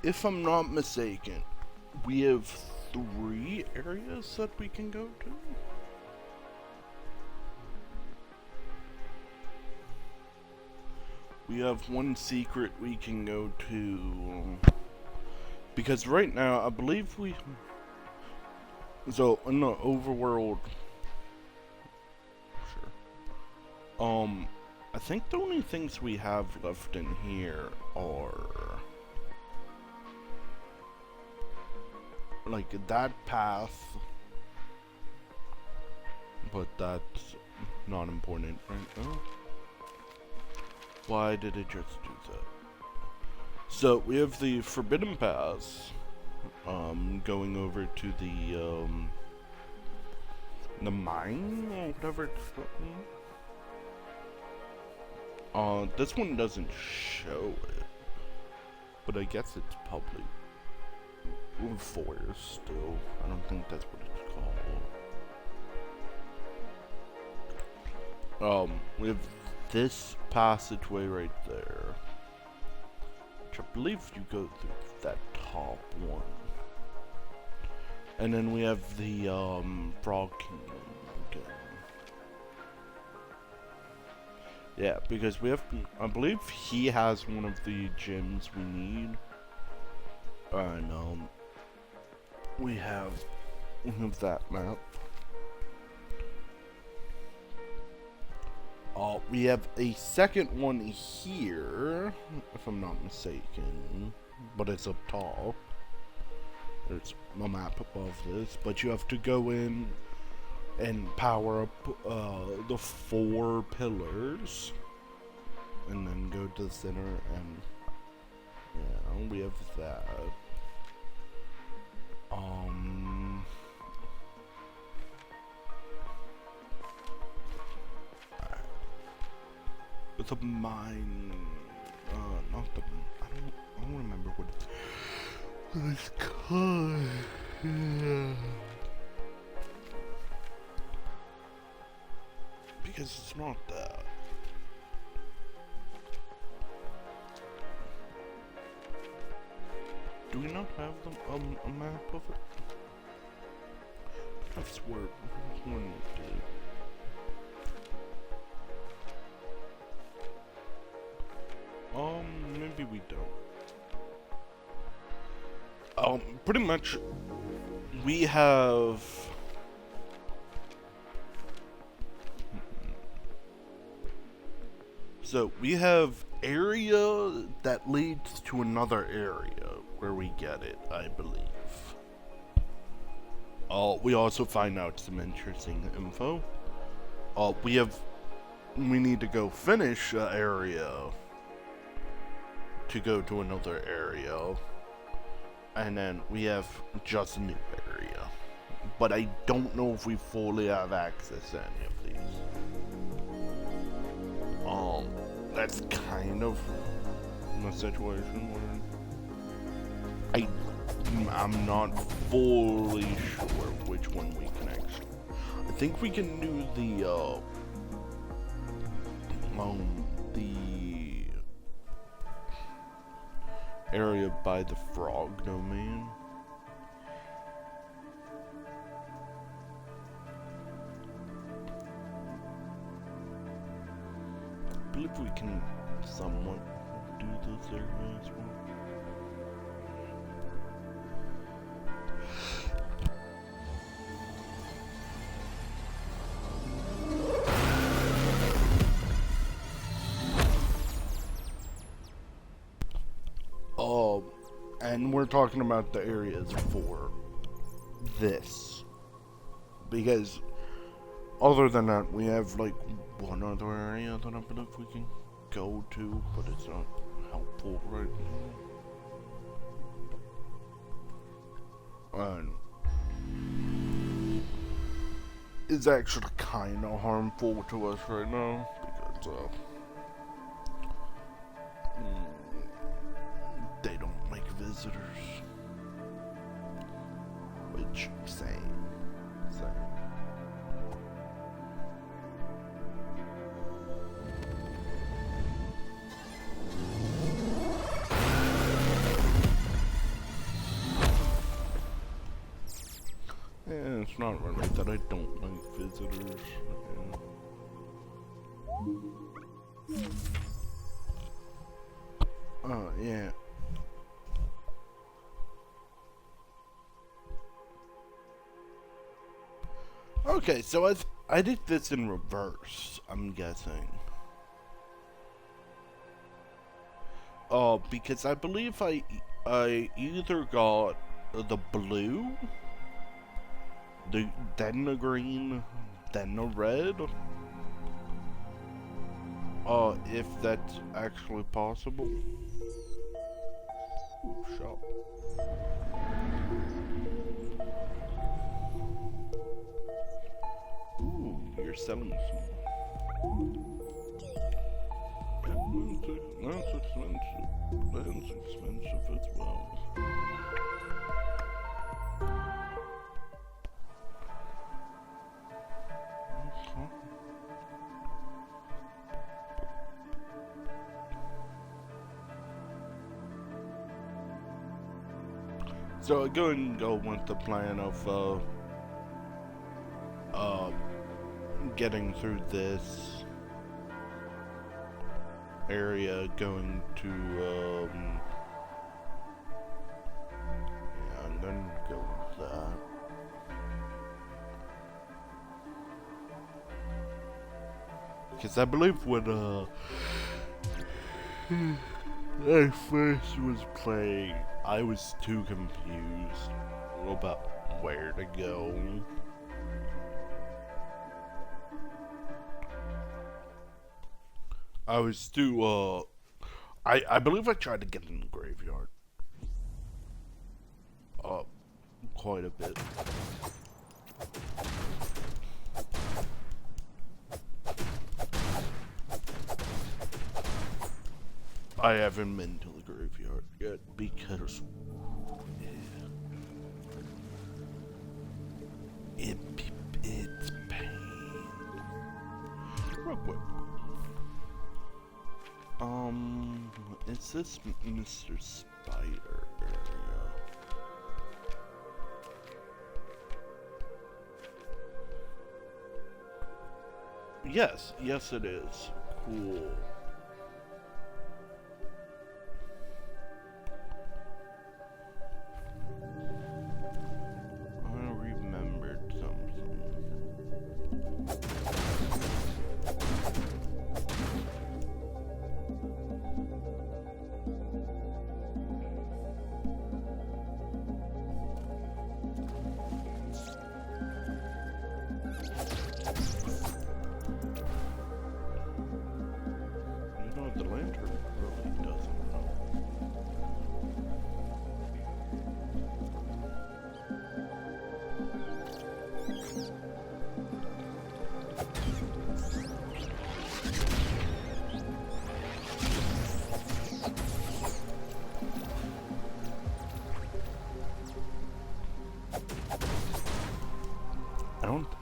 if I'm not mistaken, we have 3 areas that we can go to. We have 1 secret we can go to. Because right now, I believe we... So, in the overworld... Sure. I think the only things we have left in here are... like, that path. But that's not important right now. Why did it just do that? So we have the Forbidden Pass, going over to the mine or whatever it's called. This one doesn't show it, but I guess it's public forest still. I don't think that's what it's called. We have this passageway right there, which I believe you go through that top one. And then we have the Frog Kingdom again. Yeah, because we have, I believe he has one of the gems we need. And we have that map. We have a second one here, if I'm not mistaken, but it's up top. There's a map above this, but you have to go in and power up the 4 pillars, and then go to the center, and yeah, we have that. It's a mine, not the, I don't remember what it's called. Yeah. Because it's not that. Do we not have a map of it? I swear, one did. Maybe we don't. Pretty much, we have... So, we have area that leads to another area where we get it, I believe. We also find out some interesting info. We need to go finish an area to go to another area, and then we have just a new area, but I don't know if we fully have access to any of these. That's kind of the situation where I'm not fully sure which one we can actually. I think we can do the area by the frog domain. I believe we can somewhat do this area as well. And we're talking about the areas for this, because other than that, we have like one other area that I believe we can go to, but it's not helpful right now. And it's actually kind of harmful to us right now, because they don't like visitors, which same. it's not really that I don't like visitors. Oh, yeah. Okay, so I did this in reverse, I'm guessing. Because I believe I either got the blue, then the green, then the red. If that's actually possible. Ooh, shop. Ooh, you're selling some. That's expensive. That's expensive as well. Okay. So I go and go with the plan of getting through this area, going to yeah, I'm gonna go with that. Because I believe when I first was playing, I was too confused about where to go. I was too, I believe I tried to get in the graveyard. Quite a bit. I haven't been to the graveyard yet because it's pain. Real quick. Is this Mr. Spider area? Yes, yes it is. Cool.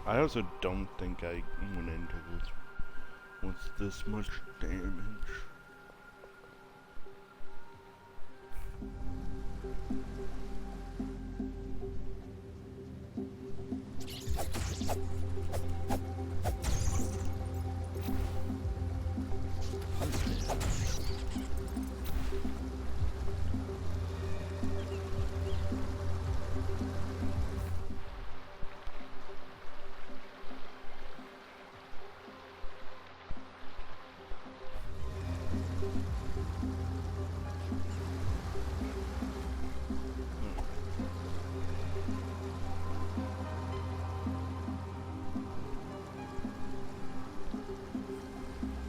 I also don't think I went into this with this much damage.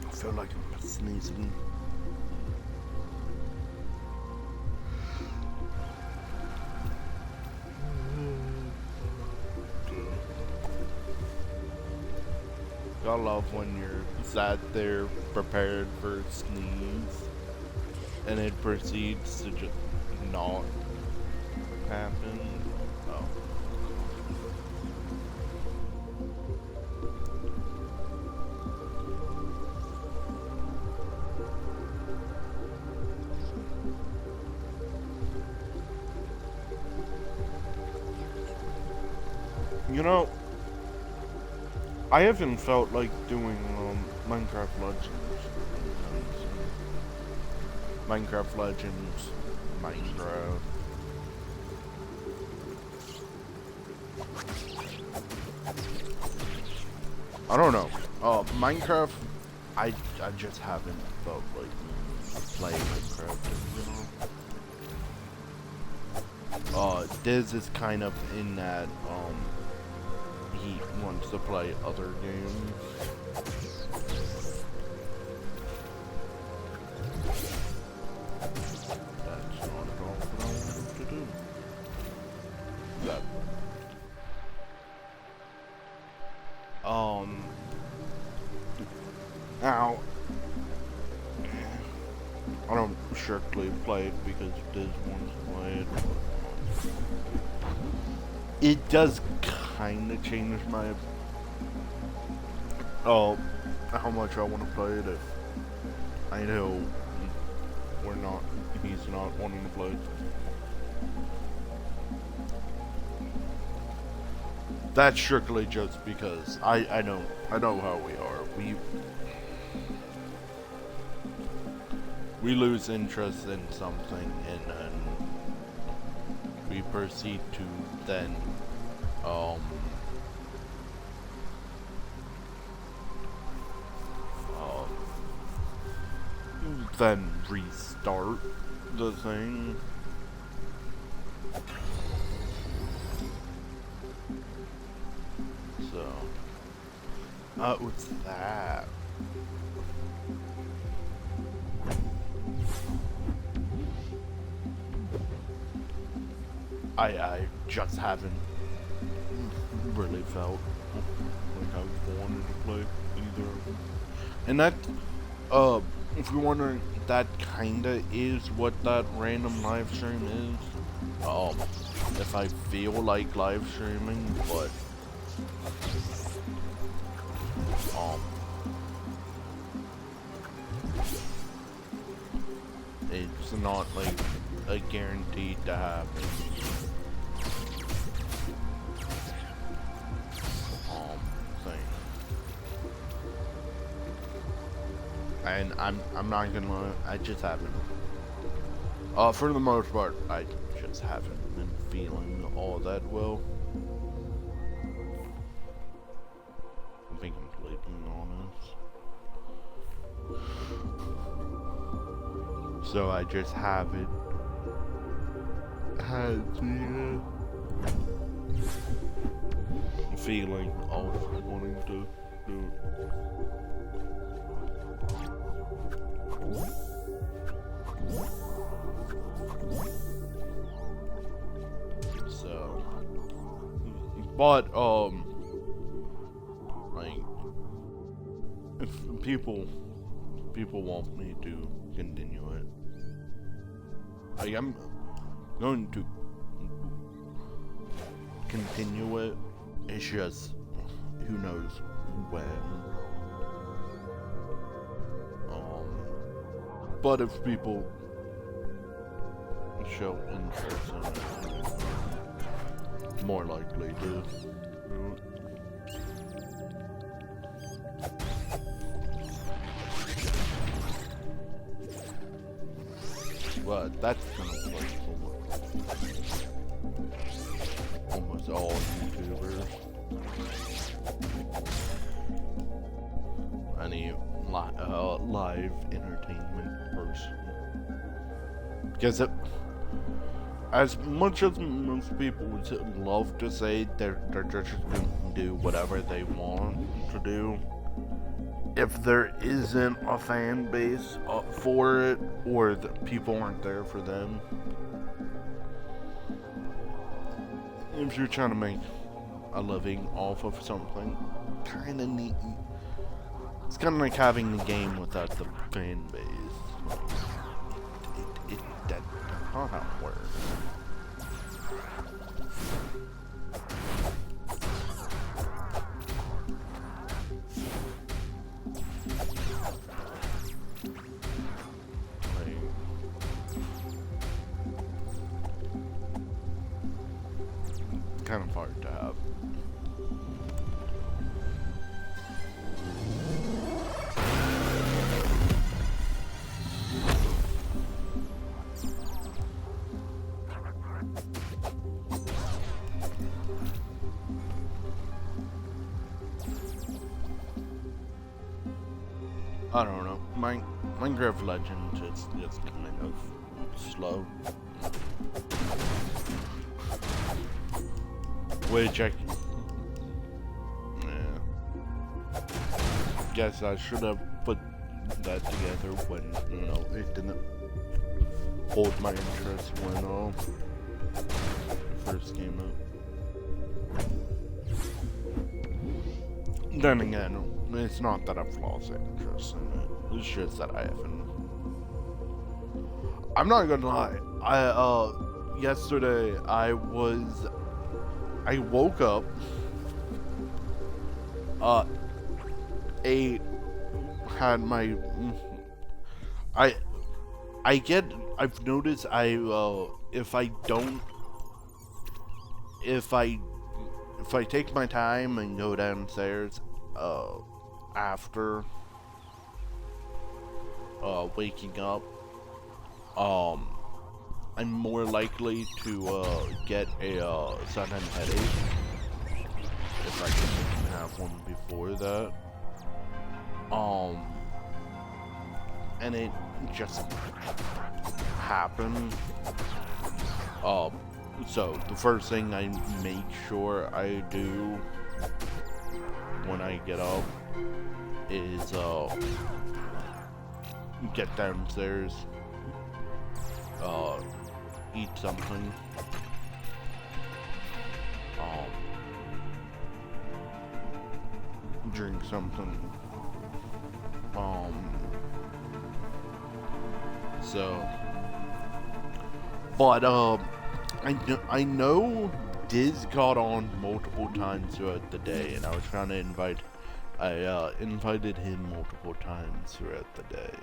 I feel like I'm sneezing. I love when you're sat there prepared for a sneeze and it proceeds to just not happen. Oh. You know, I haven't felt like doing Minecraft Legends. Minecraft Legends, Minecraft. I don't know. Minecraft, I just haven't felt like playing Minecraft, you know. Diz is kind of in that, he wants to play other games. That's not at all what I wanted to do. That. Now, I don't strictly play it because Diz wants to play it. It does kind of change my how much I want to play it if I know he's not wanting to play it. That's strictly just because I know how we are. We lose interest in something and then we proceed to then then restart the thing. So, what's that? I just haven't really felt like I wanted to play either. And that, if you're wondering, that kinda is what that random live stream is. If I feel like live streaming, but it's not like a guaranteed to happen. Thing. And I'm not gonna lie, I just haven't. For the most part, I just haven't been feeling all that well. I'm being completely honest. So I just haven't had the feeling of wanting to do it. So, but like, if people want me to continue it, like I'm going to continue it. It's just who knows when. But if people show interest in it, more likely to do it. But that's gonna play for almost all YouTubers. Any live entertainment person. Because as much as most people would love to say they're just going to do whatever they want to do, if there isn't a fan base for it, or the people aren't there for them, if you're trying to make a living off of something, kind of neat. It's kind of like having the game without the fan base. That's not how it works. Kind of hard to have I don't know. Minecraft Legends is just kind of slow. Which I... Yeah. Guess I should have put that together when, you know, it didn't hold my interest when it first came out. Then again, it's not that I've lost interest in it. It's just that I haven't. I'm not gonna lie. Yesterday I woke up, had my, I've noticed if I take my time and go downstairs, after, waking up, I'm more likely to, get a, sudden headache, if I didn't have one before that. And it just happened. So the first thing I make sure I do when I get up is, get downstairs, eat something, drink something, but, I know Diz got on multiple times throughout the day, and I was trying to invited him multiple times throughout the day.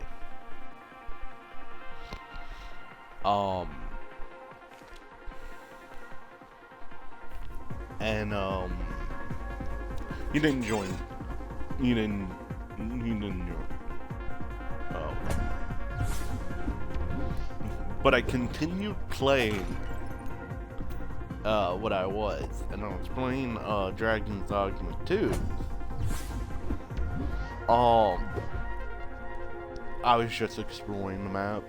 And, he didn't join. He didn't join. But I continued playing, what I was, and I was playing, Dragon's Dogma 2. I was just exploring the map.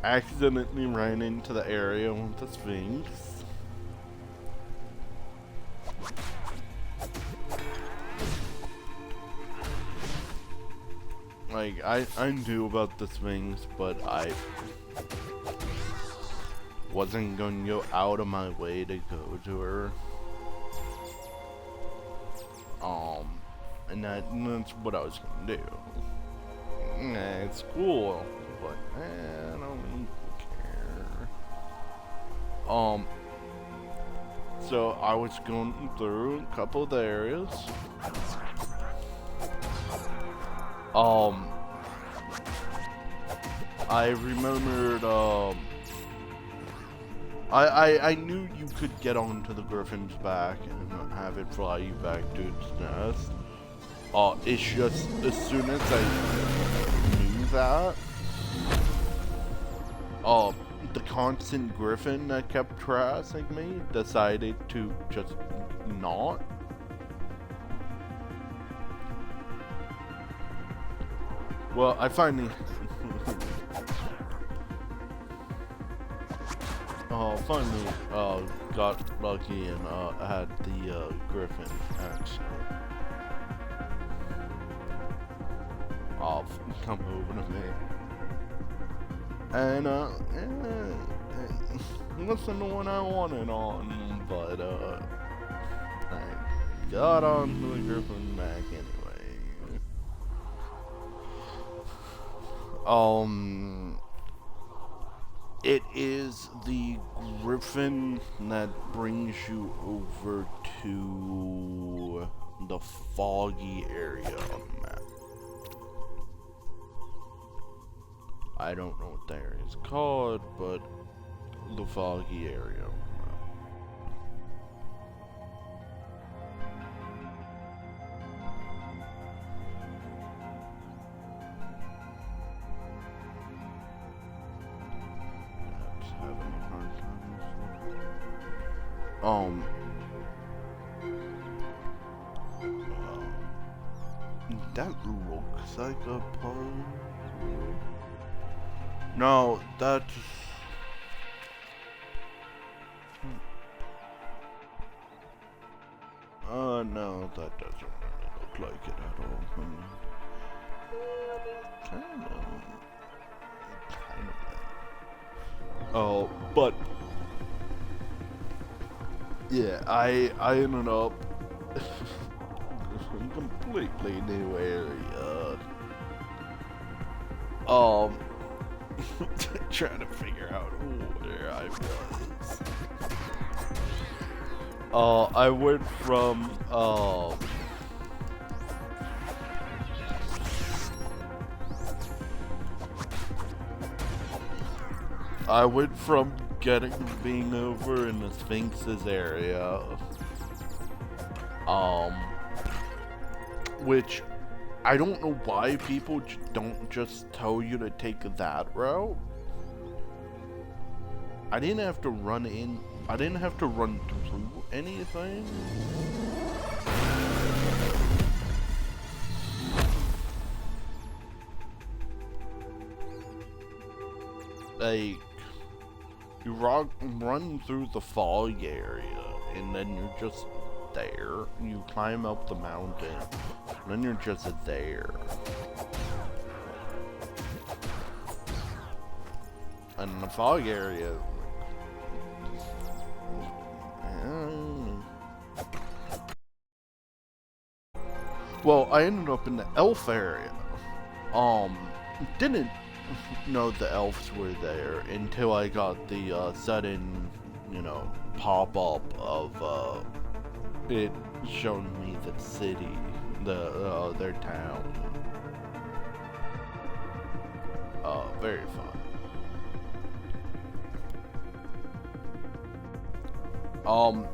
Accidentally ran into the area with the Sphinx. Like, I knew about the Sphinx, but I wasn't going to go out of my way to go to her. And that's what I was going to do. It's cool, but I don't really care. So I was going through a couple of the areas. I remembered, I knew you could get onto the Griffin's back and have it fly you back to its nest. It's just, as soon as I knew that, the constant Griffin that kept harassing me decided to just not. Well, I finally got lucky and had the Griffin actually come over to me and listen to what I wanted on, but I got on the Griffin back anyway. It is the Griffin that brings you over to the foggy area on the map. I don't know what the area is called, but the foggy area on the map. That looks like a puzzle. No, that's... no, that doesn't really look like it at all. Kind of. Oh, but... yeah, I ended up... in a completely new area. Trying to figure out where I was. I went from, being over in the Sphinx's area, which I don't know why people don't just tell you to take that route. I didn't have to run through anything. Like, you run through the fog area, and then you're just there. You climb up the mountain, and then you're just there. And the fog area... well, I ended up in the elf area. Didn't know the elves were there until I got the sudden, pop-up of it showing me the city, their town. Very fun.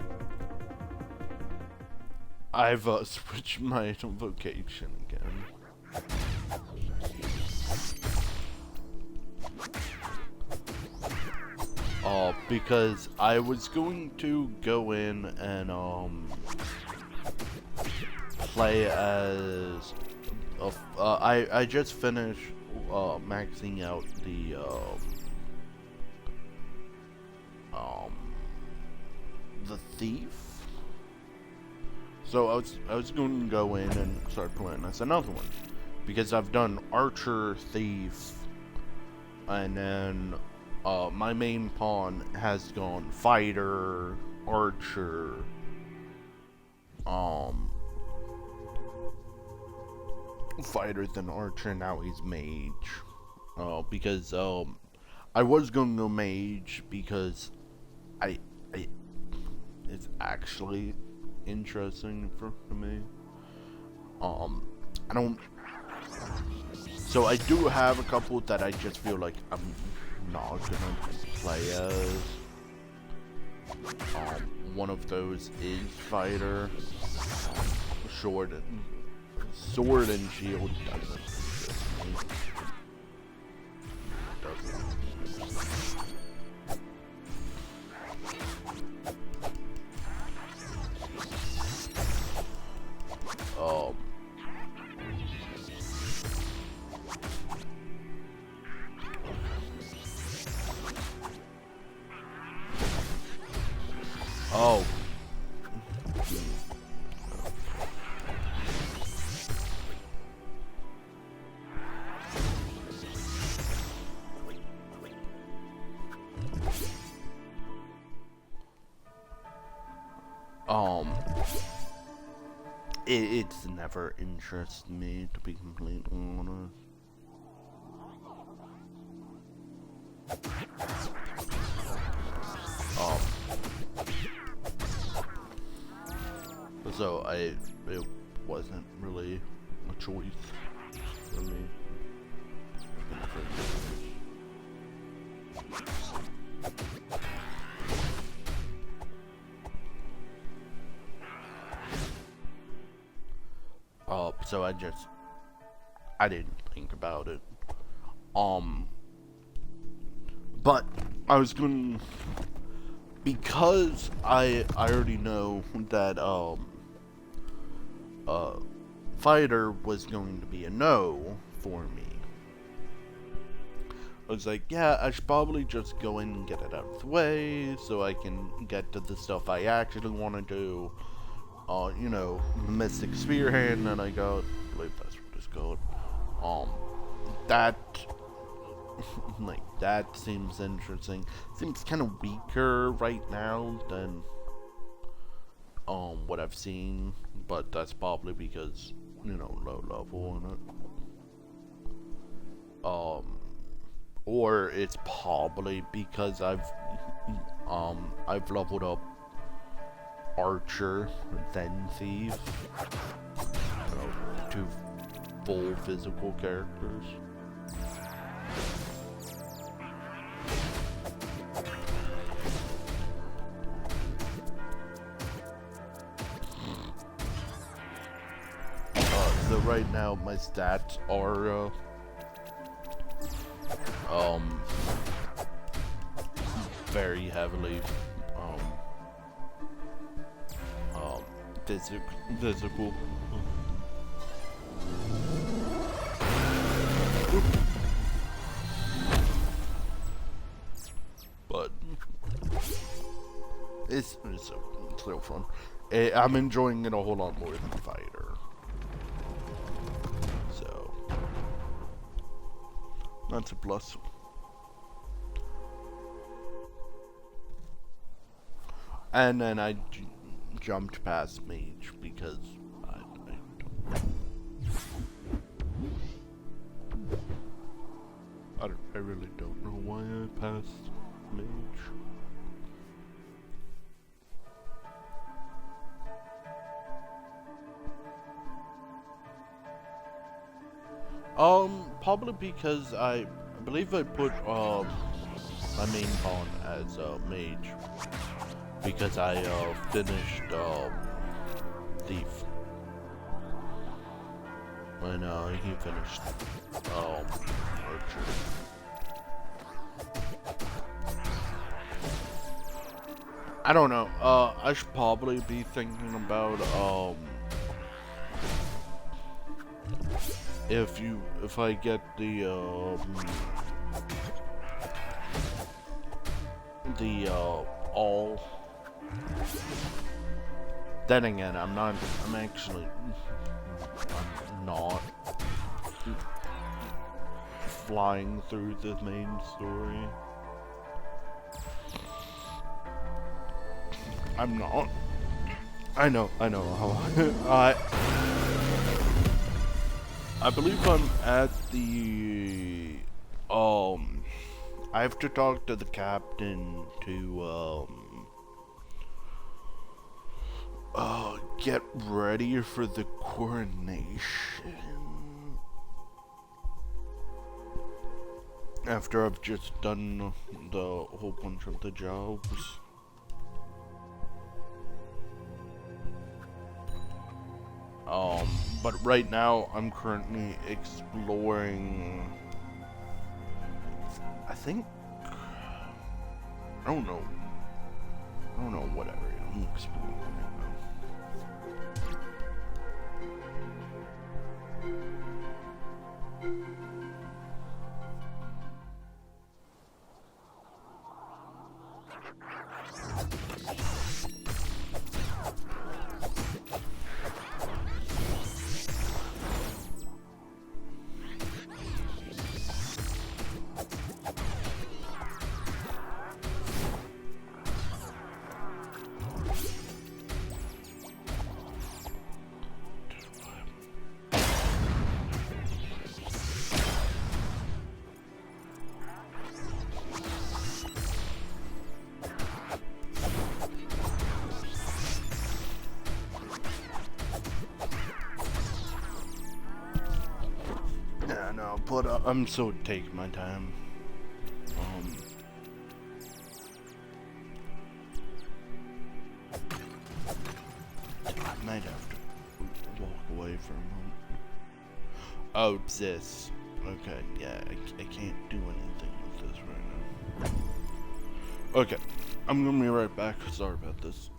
I've switched my vocation again. Because I was going to go in and play as I just finished maxing out the thief. So I was going to go in and start playing as another one, because I've done archer, thief, and then my main pawn has gone fighter, archer, fighter, then archer, now he's mage. Because I was going to go mage because it's actually interesting for me. I don't. So I do have a couple that I just feel like I'm not gonna play as. One of those is fighter. Sword and shield doesn't interest me. Doesn't. Oh. It's never interested me, to be completely honest. So it wasn't really a choice for me. So I didn't think about it. But I was going, because I already know that fighter was going to be a no for me. I was like, yeah, I should probably just go in and get it out of the way so I can get to the stuff I actually want to do. You know, Mystic Spearhand, and I got, I believe that's what it's called. That, like, that seems interesting. Seems kind of weaker right now than, what I've seen, but that's probably because, you know, low level in it. Or it's probably because I've leveled up Archer, then Thief, you know, 2 full physical characters. So right now my stats are very heavily physical. But it's still fun. I'm enjoying it a whole lot more than Fighter. So that's a plus. And then I jumped past Mage because I really don't know why I passed Mage. Probably because I believe I put my main pawn as Mage because I finished Thief. And he finished Archer. I don't know. I should probably be thinking about if I get the all. Then again, I'm not flying through the main story. I'm not. I know how. I believe I'm at the, I have to talk to the captain to, get ready for the coronation. After I've just done the whole bunch of the jobs. But right now I'm currently exploring, I think, I don't know what area I'm exploring right now. But I'm still taking my time. I might have to walk away for a moment. Oh, this. Okay, yeah, I can't do anything with this right now. Okay, I'm gonna be right back. Sorry about this.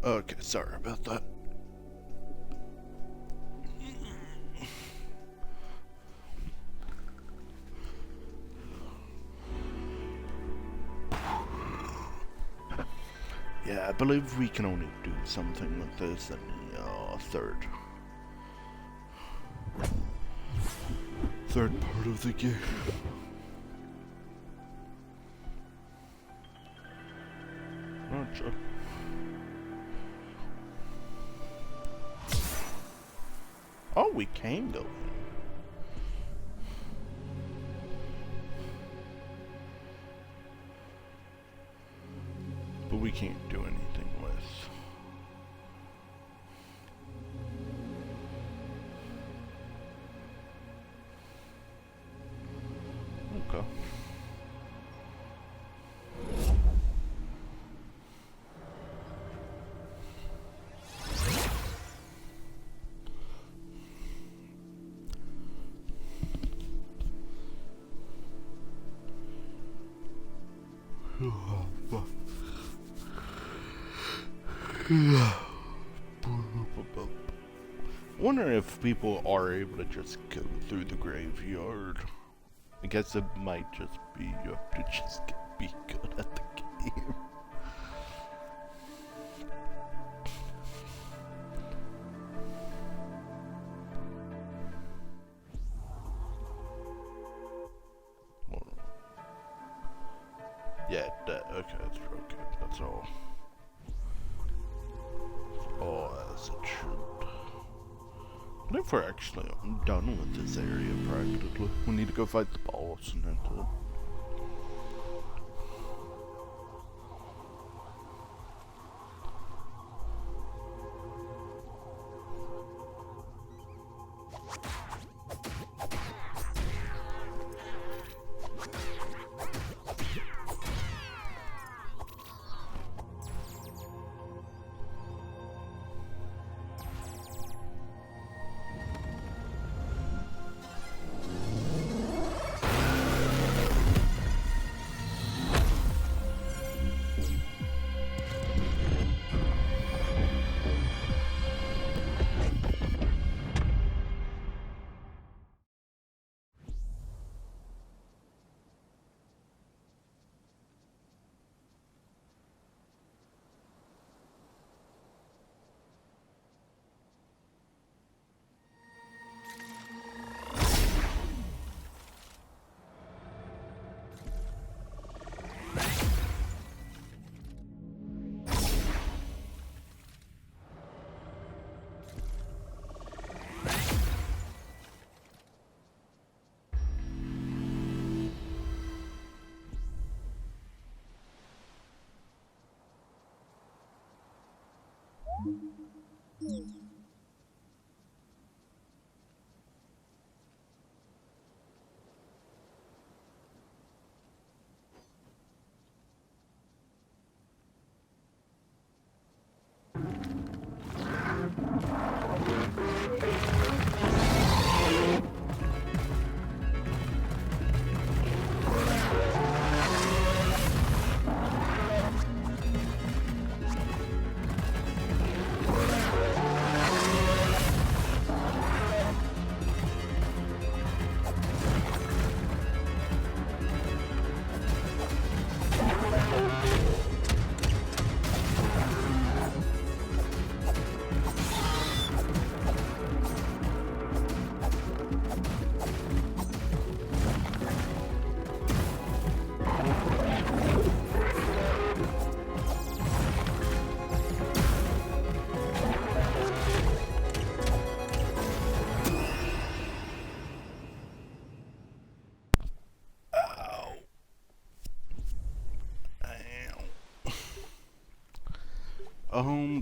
Okay, sorry about that. Yeah, I believe we can only do something with this in the third part of the game. Not sure. Oh, we can go in. But we can't do anything with. Okay. Wonder if people are able to just go through the graveyard. I guess it might just be you have to just be good at the game. Yeah, okay, that's real good. That's all. Oh, as it should. I think we're actually done with this area practically. We need to go fight the boss and that's it.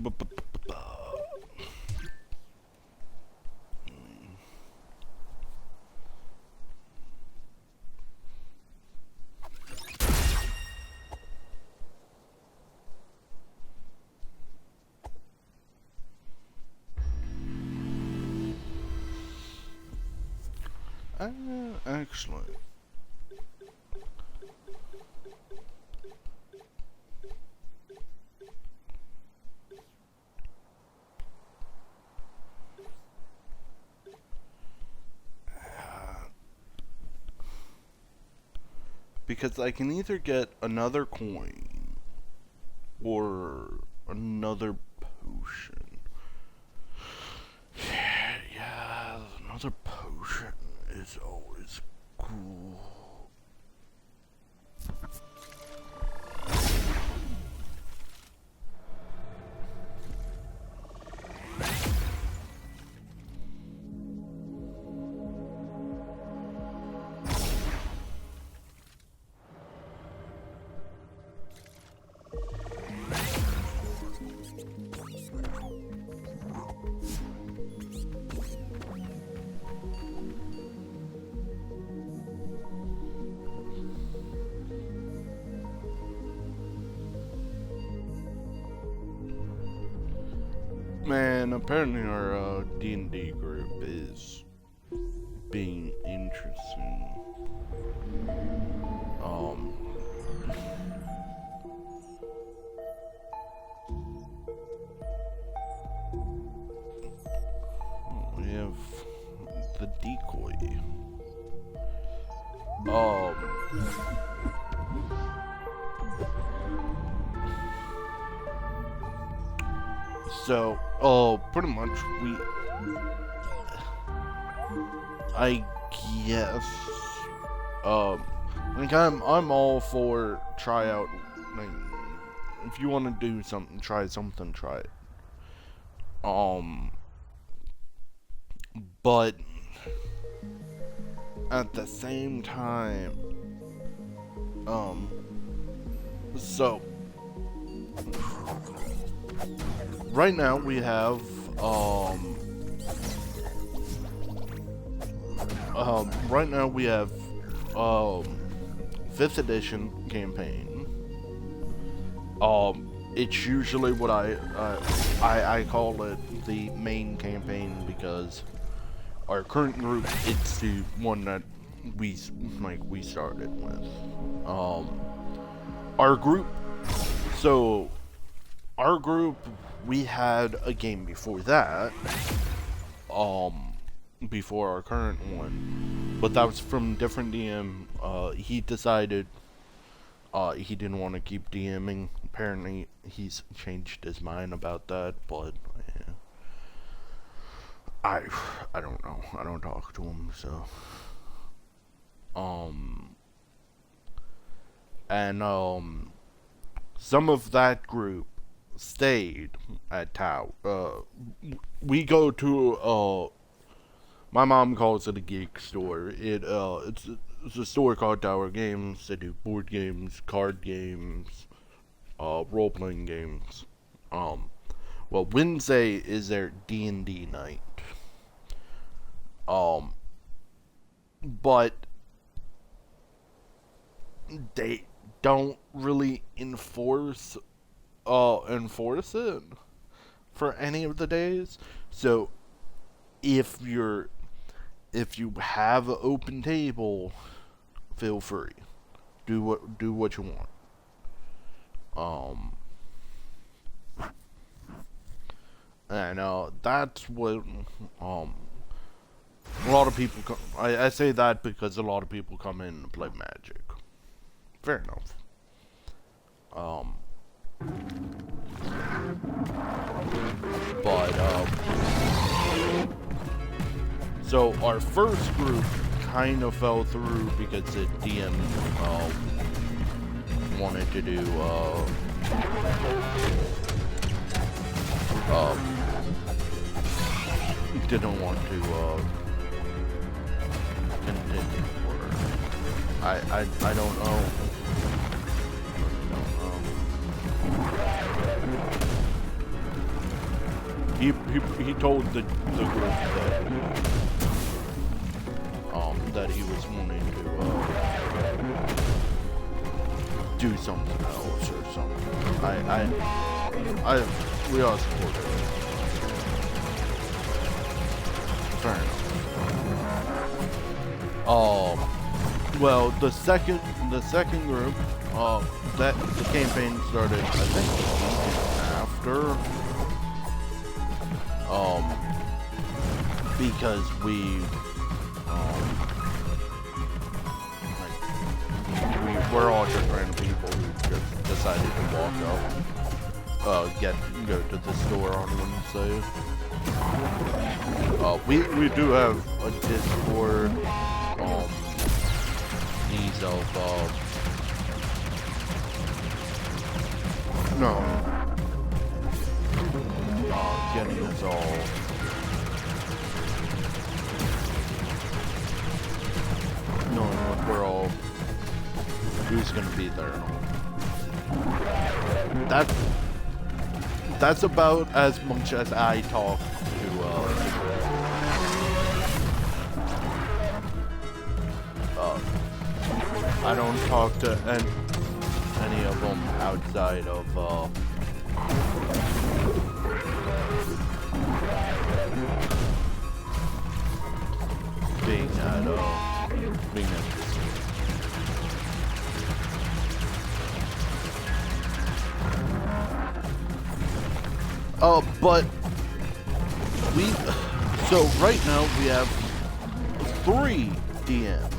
Bu- bu- bu- bu- bu- Actually, because I can either get another coin or another potion. Yeah, another potion is always cool. Man, apparently our D&D group is being interesting. We have the decoy. So, pretty much I guess, like I'm all for try out, like, if you want to do something, try something, try it. But at the same time, so right now we have, right now we have, 5th edition campaign. It's usually what I call it the main campaign because our current group, it's the one that we started with. Our group, we had a game before that, before our current one, but that was from different DM. He decided, he didn't want to keep DMing. Apparently, he's changed his mind about that, but yeah. I don't know. I don't talk to him, so. Some of that group stayed at Tau. We go to, my mom calls it a geek store. It's a store called Tower Games. They do board games, card games, role-playing games. Well, Wednesday is their D&D night. But they don't really enforce it for any of the days. So if you have an open table, feel free. Do what you want. And that's what a lot of people I say that because a lot of people come in and play Magic. Fair enough. So our first group kind of fell through because the DM wanted to do didn't want to continue, or I don't know. He told the group that he was wanting to do something else or something. We all support it. Fair enough. Well, the second group, that the campaign started, I think, after, because we we're all just random people who just decided to walk up, go to the store on Wednesday. We do have a Discord, ease of, getting us all knowing what we're all, who's gonna be there and all. That's about as much as I talk to, I don't talk to any of them outside of, being at this. But so right now we have 3 DMs.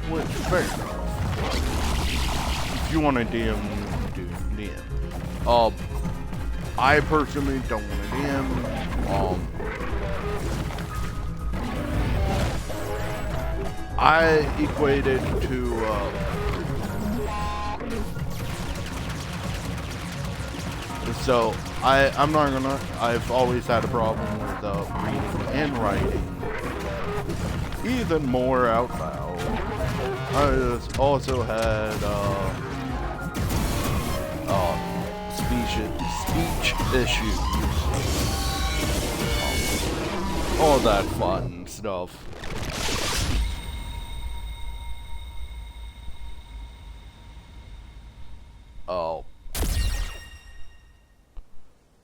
Which is fair enough. If you want to DM, do DM. I personally don't want to DM. I equate it to, so I'm not gonna, I've always had a problem with, reading and writing. Even more out loud. I also had, speech issues. All that fun stuff. Oh.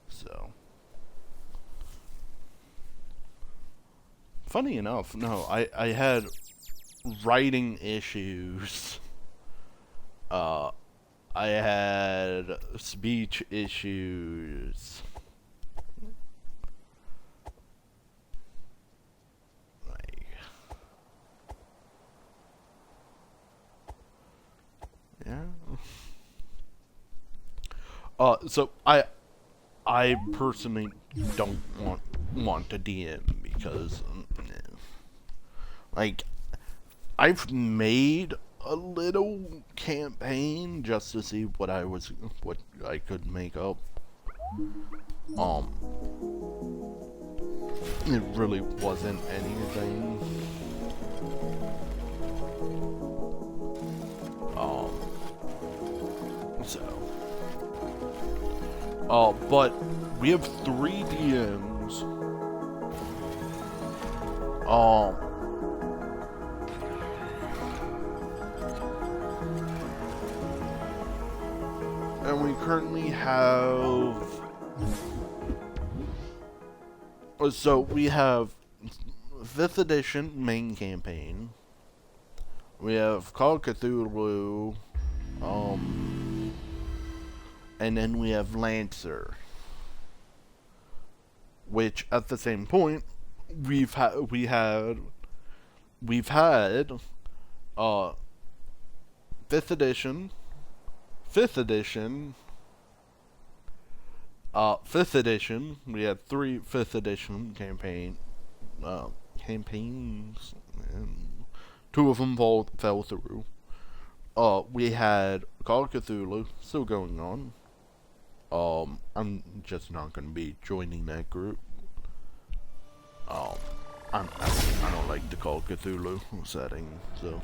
So. Funny enough, no, I had writing issues. I had speech issues. Like, yeah. So I personally don't want to DM because, like, I've made a little campaign just to see what I could make up. It really wasn't anything. But we have 3 DMs. And we currently have, so we have 5th edition main campaign. We have Call of Cthulhu, and then we have Lancer, which at the same point we've had 5th edition, 5th edition, 5th edition. We had 3 5th edition campaigns, and 2 of them fell through. We had Call of Cthulhu still going on. I'm just not gonna be joining that group. I don't like the Call of Cthulhu setting, so.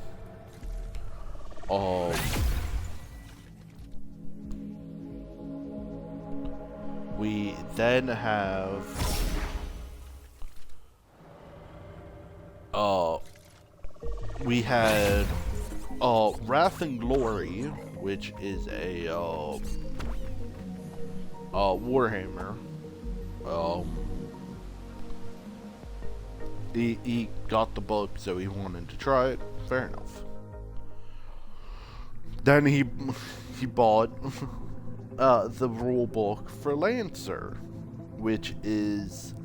We then have we had Wrath and Glory, which is a Warhammer. He got the book, so he wanted to try it. Fair enough. Then he bought the rule book for Lancer, which is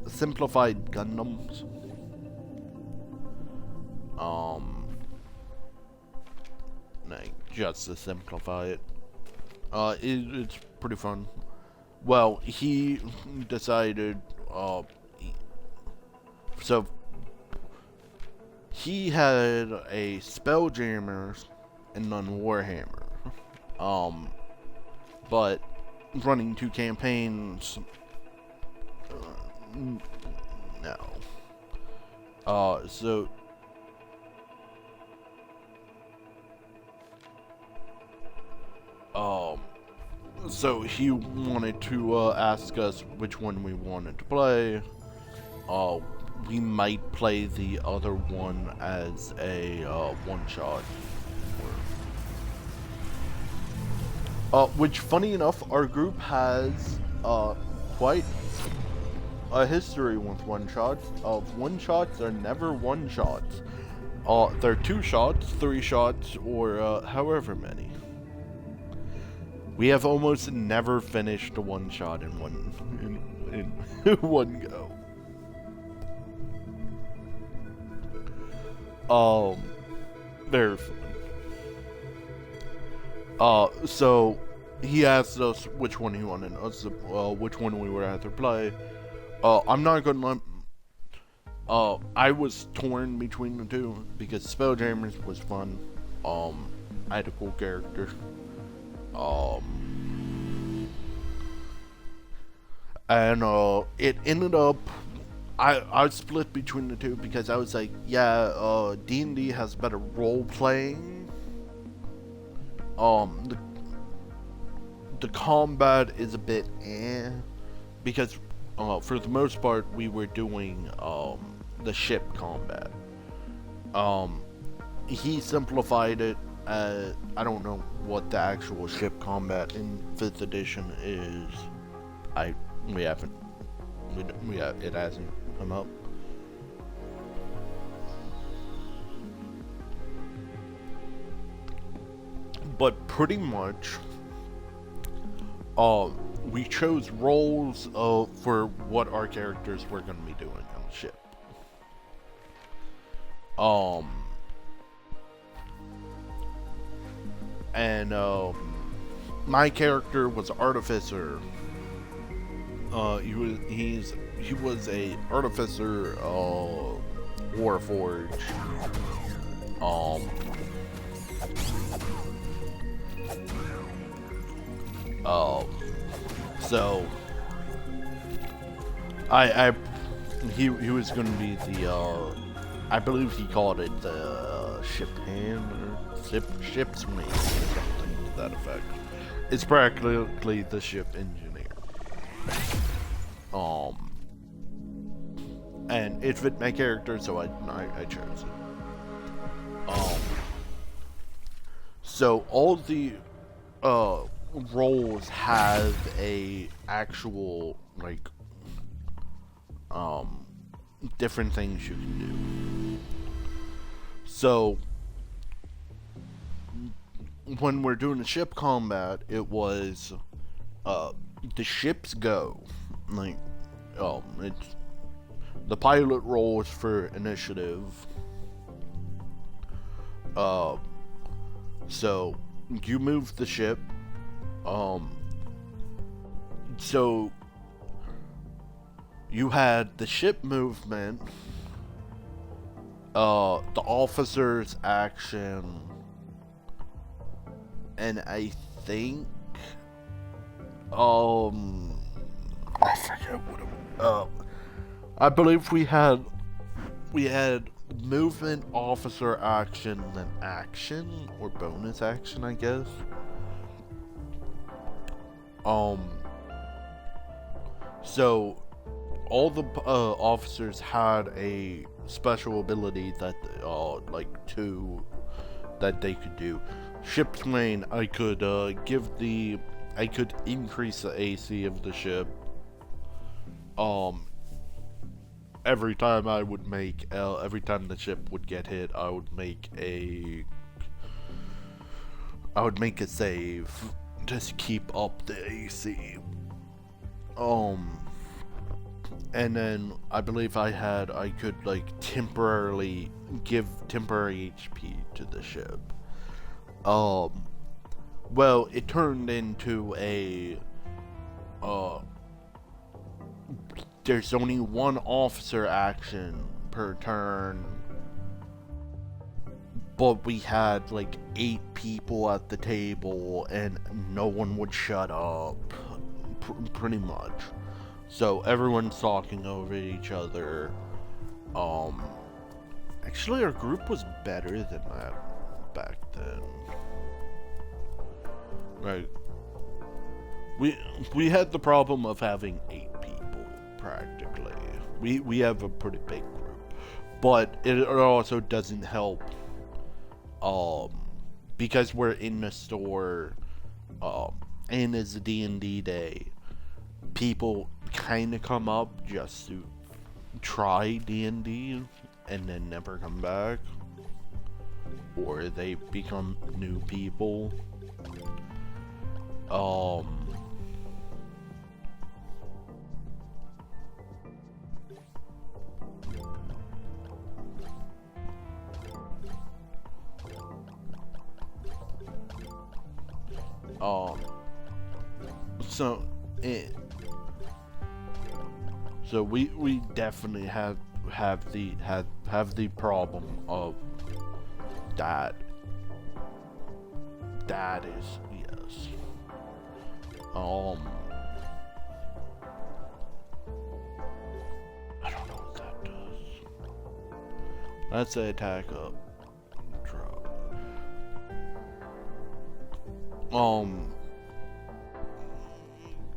simplified Gundams. Like, just to simplify it. It's pretty fun. Well, he decided, so he had a Spelljammer and none Warhammer. But running 2 campaigns, no. So he wanted to ask us which one we wanted to play. We might play the other one as a one-shot. Which, funny enough, our group has quite a history with one-shots. One-shots are never one-shots. They're 2 shots, 3 shots, or however many. We have almost never finished a one-shot in one go. Very fun. So he asked us which one he wanted us to, which one we would rather play. I'm not gonna let, I was torn between the 2 because Spelljammers was fun. I had a cool character. And it ended up, I split between the 2 because I was like, yeah, D&D has better role playing. The combat is a bit because for the most part we were doing the ship combat. He simplified it. I don't know what the actual ship combat in 5th edition is. It hasn't come up. But pretty much, we chose roles for what our characters were going to be doing on the ship. And my character was Artificer. He was a Artificer, Warforged. So he was gonna be the I believe he called it the ship hand or ship's wing or something to that effect. It's practically the ship engineer. And it fit my character, so I chose it. So all the roles have a actual like different things you can do. So when we're doing the ship combat, it was the ships go like it's the pilot role is for initiative. So you move the ship. So you had the ship movement, the officer's action, and I think, I forget what it was. I believe we had movement, officer action, then action, or bonus action, I guess. So all the officers had a special ability that like 2 that they could do. Ship's main, I could increase the AC of the ship. Every time I would make every time the ship would get hit, I would make a save just to keep up the AC. And then I believe I could like temporarily give temporary HP to the ship. Well, it turned into a there's only one officer action per turn, but we had like 8 people at the table and no one would shut up, pretty much. So everyone's talking over each other. Actually, our group was better than that back then. Right. We had the problem of having 8 people practically. We have a pretty big group, but it also doesn't help. Because we're in the store, and it's a D&D day. People kind of come up just to try D&D and then never come back, or they become new people. So so we definitely have the problem of that. That is, yes. I don't know what that does. Let's say attack up.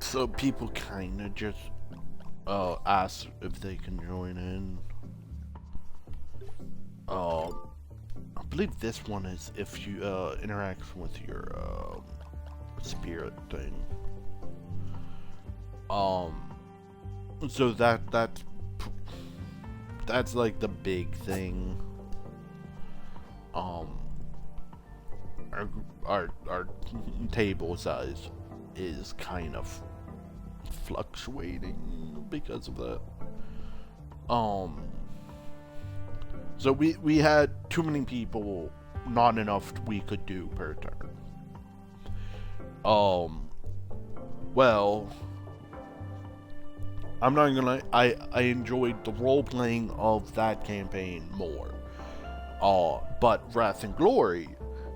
So people kind of just ask if they can join in. I believe this one is if you interact with your spirit thing. So that's like the big thing. Our table size is kind of fluctuating because of that. So we had too many people, not enough we could do per turn. Well, I'm not gonna lie, I enjoyed the role playing of that campaign more. But Wrath and Glory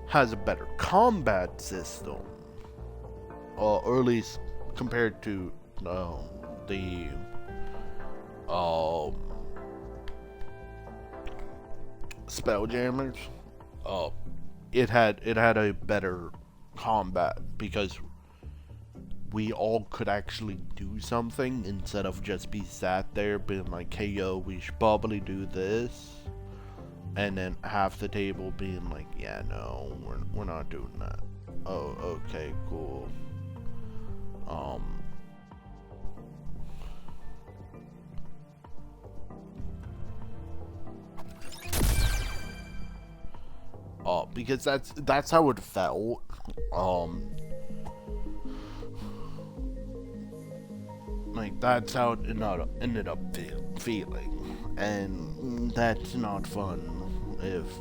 has a better combat system, or at least compared to the Spelljammers. It had a better combat because we all could actually do something instead of just be sat there being like, hey yo, we should probably do this, and then half the table being like, yeah, no, we're not doing that. Oh, okay, cool. Because that's how it felt. Like that's how it ended up feeling, and that's not fun if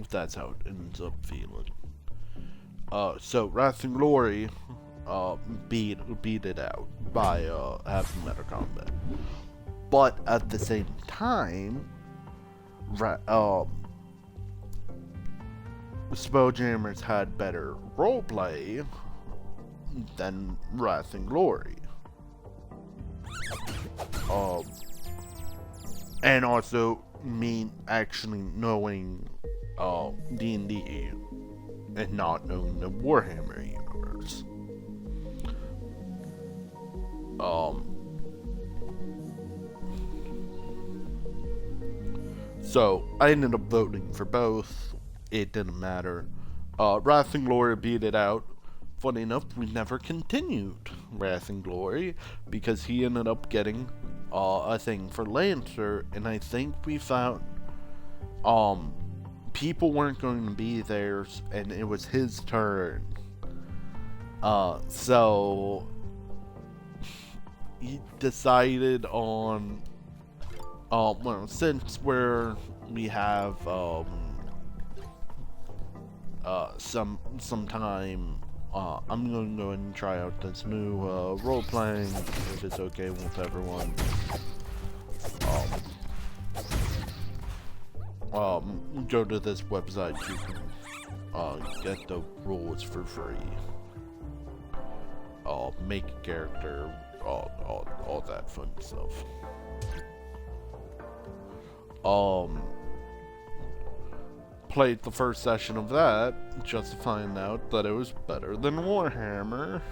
that's how it ends up feeling. So Wrath and Glory beat it out by having better combat. But at the same time, Spelljammers had better roleplay than Wrath and Glory. And also me actually knowing D&D and not knowing the Warhammer universe. So I ended up voting for both. It didn't matter. Wrath and Glory beat it out. Funny enough, we never continued Wrath and Glory because he ended up getting a thing for Lancer, and I think we found people weren't going to be there, and it was his turn. So he decided on, well, since we have some time, I'm gonna go and try out this new role playing if it's okay with everyone. Go to this website. You can get the rules for free. Make a character, all that fun stuff. Played the first session of that, just to find out that it was better than Warhammer.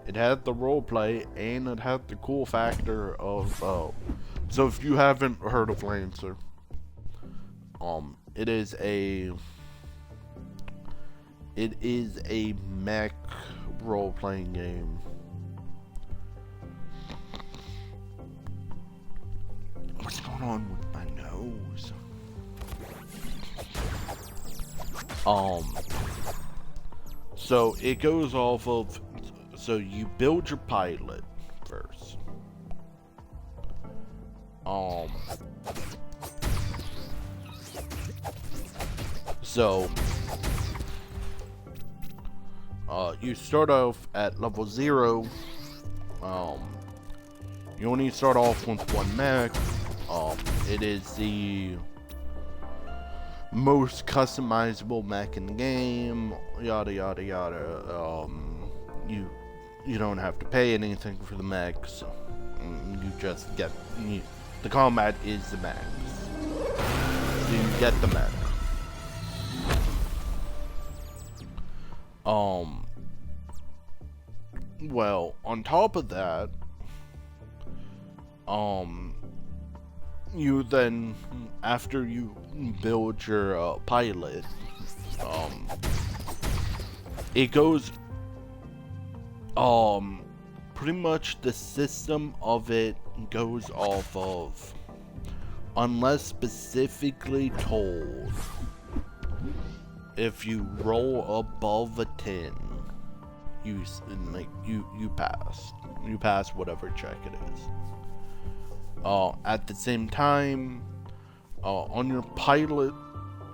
It had the roleplay, and it had the cool factor of, so if you haven't heard of Lancer, it is a mech role-playing game. What's going on with my nose? So it goes off of, so you build your pilot first. So you start off at level 0. You only start off with one mech. It is the most customizable mech in the game. Yada yada yada. You don't have to pay anything for the mechs. You just get the combat is the mechs. So you get the mech. Well, on top of that, you then, after you build your pilot, it goes, pretty much the system of it goes off of, unless specifically told, if you roll above a 10, you pass. You pass whatever check it is. At the same time, on your pilot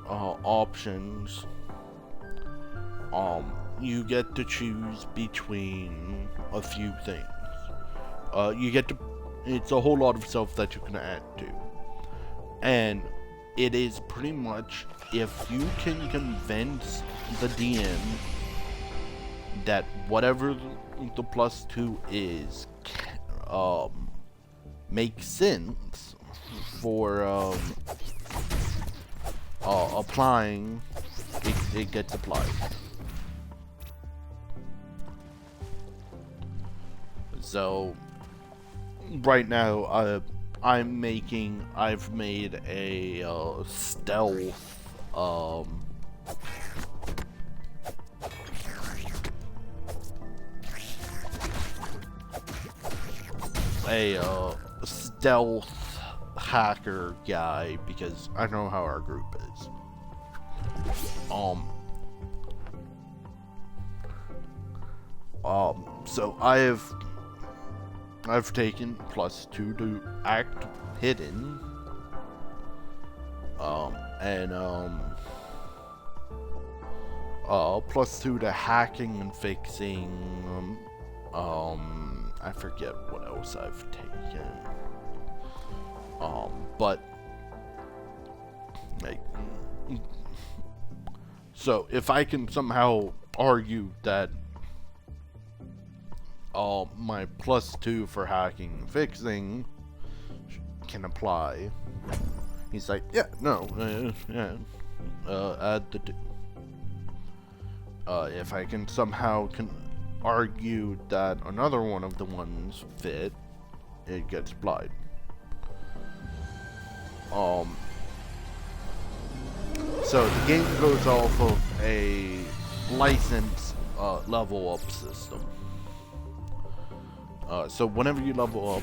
options, you get to choose between a few things. It's a whole lot of stuff that you can add to. And it is pretty much, if you can convince the DM that whatever the +2 is, makes sense for applying, it gets applied. So right now I've made a stealth stealth hacker guy, because I know how our group is. So I've taken +2 to act hidden, and +2 to hacking and fixing. I forget what else I've taken. But like, so if I can somehow argue that my +2 for hacking and fixing can apply, he's like, yeah, no, add the 2. If I can somehow argue that another one of the ones fit, it gets applied. So the game goes off of a license level up system. So whenever you level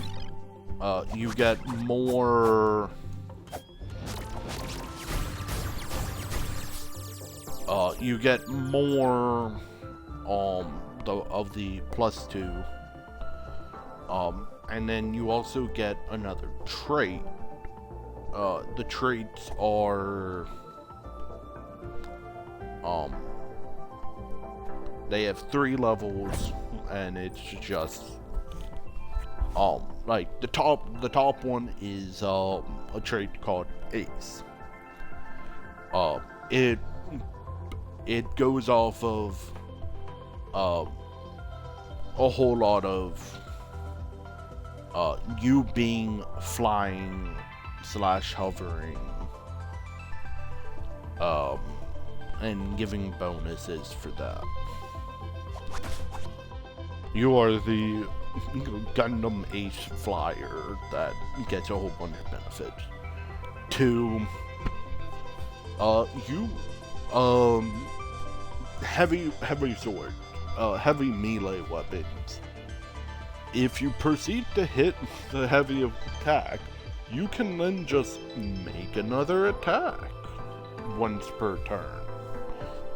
up, you get more the +2. And then you also get another trait. The traits are they have 3 levels, and it's just like the top one is a trait called Ace. It goes off of a whole lot of you being flying / hovering, and giving bonuses for that. You are the Gundam Ace flyer that gets a whole bunch of benefits. 2, heavy sword, heavy melee weapons. If you proceed to hit the heavy attack, you can then just make another attack once per turn.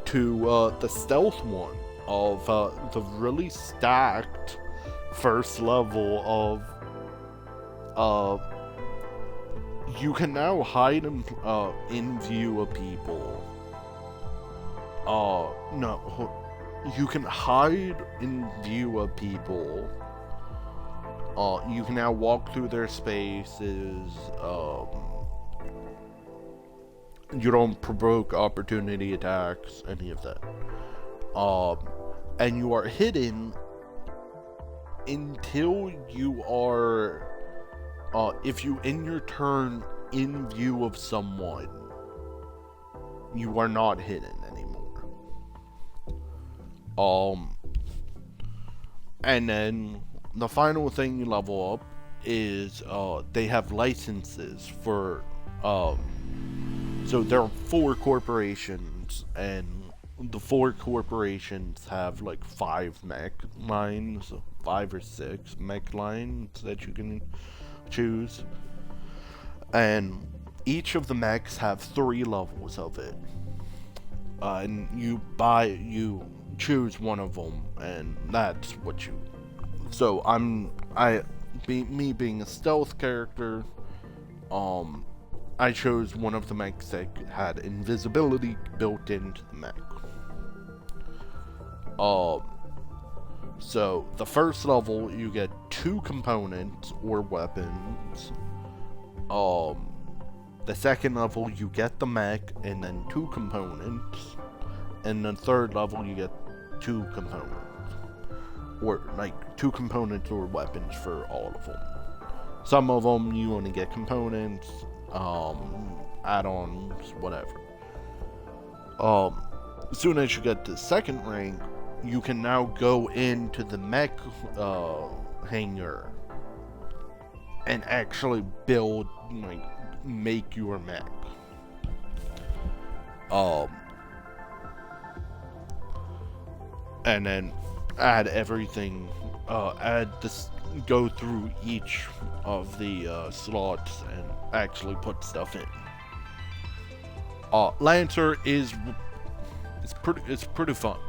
To the stealth one of the really stacked first level of you can now hide in view of people. No, you can hide in view of people. You can now walk through their spaces. You don't provoke opportunity attacks, any of that. And you are hidden until you are, if you in your turn in view of someone, you are not hidden anymore. And then the final thing you level up is they have licenses for so there are 4 corporations, and the 4 corporations have like 5 mech lines, 5 or 6 mech lines that you can choose, and each of the mechs have 3 levels of it, and you choose one of them, and that's what you. So me being a stealth character, I chose one of the mechs that had invisibility built into the mech. So the first level you get 2 components or weapons. The second level you get the mech and then 2 components, and the third level you get 2 components. Or like 2 components or weapons for all of them. Some of them you only get components, add-ons, whatever. As soon as you get to second rank, you can now go into the mech hangar and actually build, make your mech. And then add everything, go through each of the slots and actually put stuff in. Lancer is pretty fun.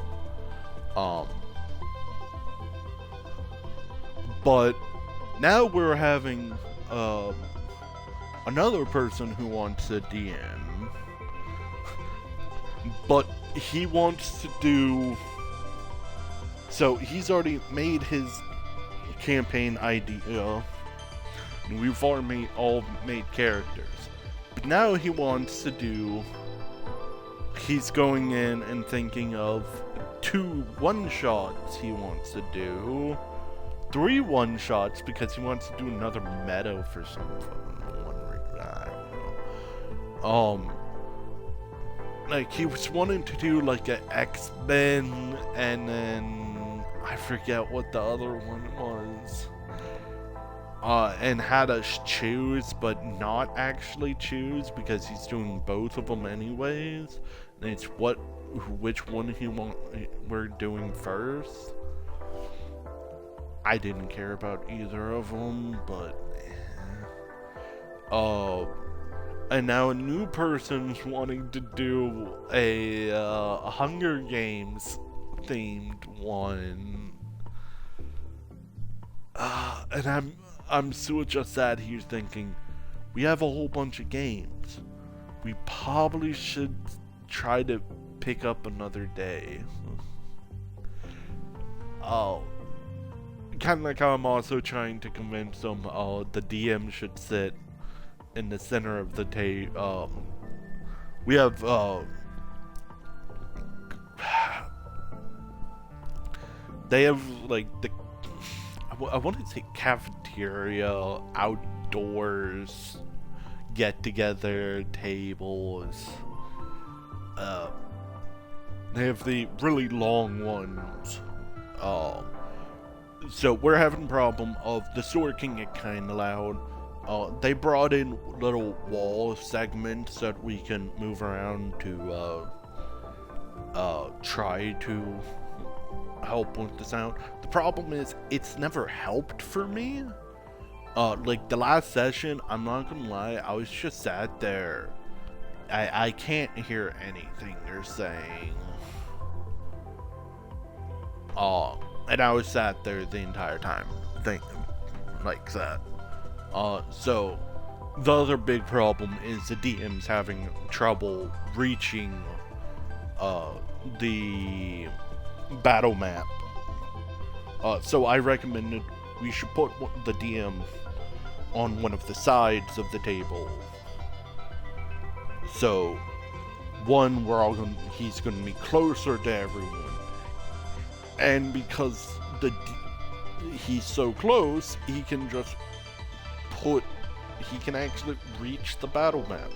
But now we're having another person who wants a DM, but he wants to do. So he's already made his campaign idea, and we've already all made characters. But now he wants to do. He's going in and thinking of 2 one-shots he wants to do, 3 one-shots because he wants to do another meta for some reason. I don't know. Like he was wanting to do like an X-Men, and then I forget what the other one was. And had us choose, but not actually choose because he's doing both of them anyways. And it's which one we're doing first. I didn't care about either of them, but and now a new person's wanting to do a Hunger Games themed one. And I'm still just sat here thinking, we have a whole bunch of games. We probably should try to pick up another day. Kind of like how I'm also trying to convince them the DM should sit in the center of the table. We have they have like the I want to say cafeteria, outdoors, get together tables. They have the really long ones. So we're having a problem of the store can get kind of loud. They brought in little wall segments that we can move around to try to help with the sound. The problem is it's never helped for me. Like the last session, I'm not gonna lie, I was just sat there. I can't hear anything they're saying. And I was sat there the entire time thinking like that. So the other big problem is the DM's having trouble reaching the battle map. So I recommended we should put the DM on one of the sides of the table. So one, he's gonna be closer to everyone. And because he's so close, he can actually reach the battle map.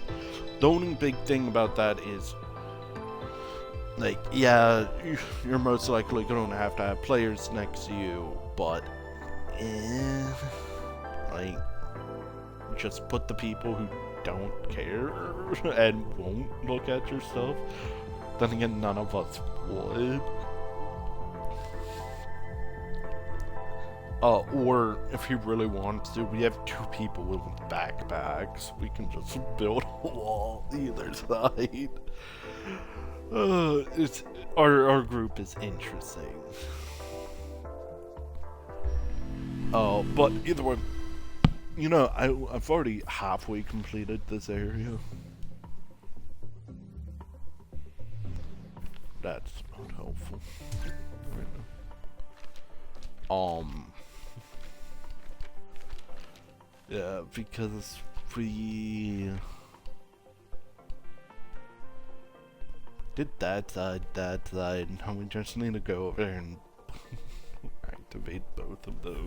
The only big thing about that is, like, yeah, you're most likely going to have players next to you, but, like, just put the people who don't care and won't look at your stuff. Then again, none of us would. Or if he really wants to, we have 2 people with backpacks. We can just build a wall either side. Our group is interesting. But either way, you know, I've already halfway completed this area. That's not helpful. Yeah, because we did that side, now we just need to go over there and activate both of those.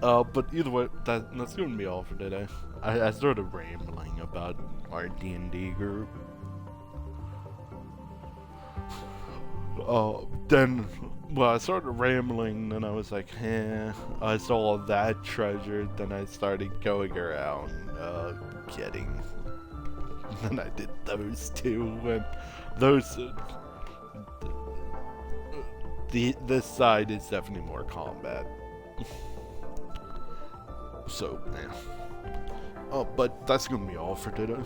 But either way, that's gonna be all for today. I started rambling about our D&D group. Then, well, I started rambling, and I was like, I saw that treasure, then I started going around, getting, and I did those 2, and those, this side is definitely more combat. So, yeah. But that's gonna be all for today.